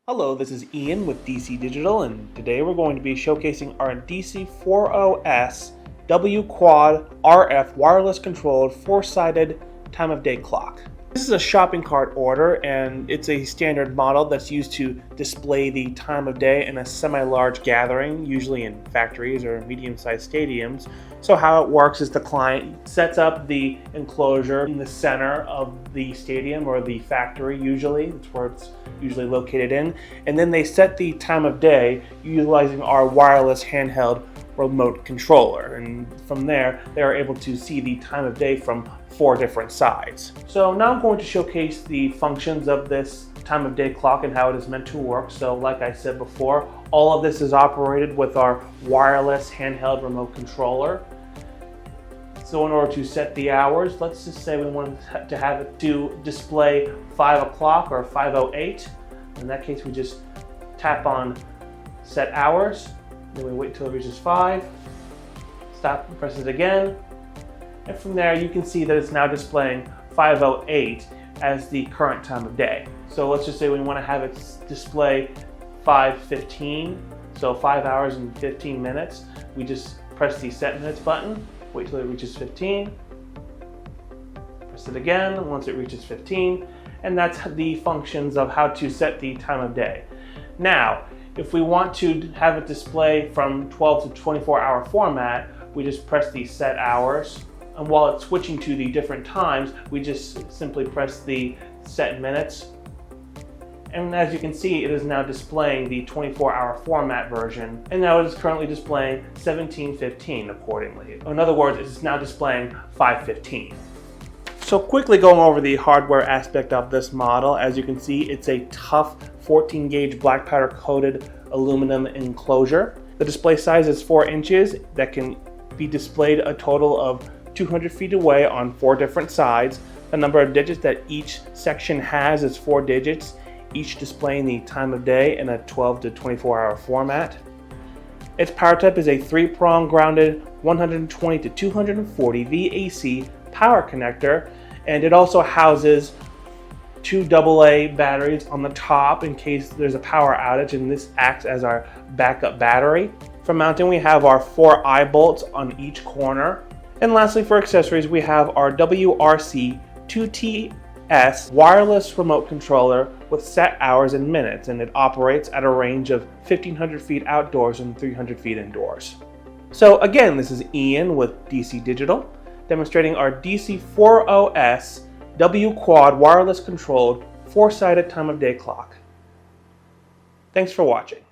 Hello, this is Ian with DC Digital, and today we're going to be showcasing our DC-40S-W-Quad RF wireless controlled 4-sided time of day clock. This is a shopping cart order, and it's a standard model that's used to display the time of day in a semi-large gathering, usually in factories or medium-sized stadiums. So how it works is the client sets up the enclosure in the center of the stadium or the factory, usually. That's where it's usually located in. And then they set the time of day utilizing our wireless handheld remote controller, and from there they are able to see the time of day from 4 different sides. So now I'm going to showcase the functions of this time of day clock and how it is meant to work. So like I said before, all of this is operated with our wireless handheld remote controller. So in order to set the hours, let's just say we want to have it to display 5 o'clock or 5:08. In that case, we just tap on set hours. Then we wait till it reaches 5, stop and press it again, and from there you can see that it's now displaying 5:08 as the current time of day. So let's just say we want to have it display 5:15, so 5 hours and 15 minutes. We just press the set minutes button, wait till it reaches 15, press it again once it reaches 15, and that's the functions of how to set the time of day. Now, if we want to have it display from 12 to 24-hour format, we just press the set hours. And while it's switching to the different times, we just simply press the set minutes. And as you can see, it is now displaying the 24-hour format version. And now it is currently displaying 17:15 accordingly. In other words, it is now displaying 5:15. So quickly going over the hardware aspect of this model, as you can see, it's a tough 14 gauge black powder coated aluminum enclosure. The display size is 4 inches that can be displayed a total of 200 feet away on 4 different sides. The number of digits that each section has is 4 digits, each displaying the time of day in a 12 to 24-hour format. Its power type is a 3-prong grounded 120 to 240 VAC power connector, and it also houses 2 AA batteries on the top in case there's a power outage, and this acts as our backup battery. For mounting, we have our 4 eye bolts on each corner. And lastly, for accessories, we have our WRC2TS wireless remote controller with set hours and minutes, and it operates at a range of 1,500 feet outdoors and 300 feet indoors. So again, this is Ian with DC Digital, demonstrating our DC-40S-W-Quad wireless controlled 4-sided time of day clock. Thanks for watching.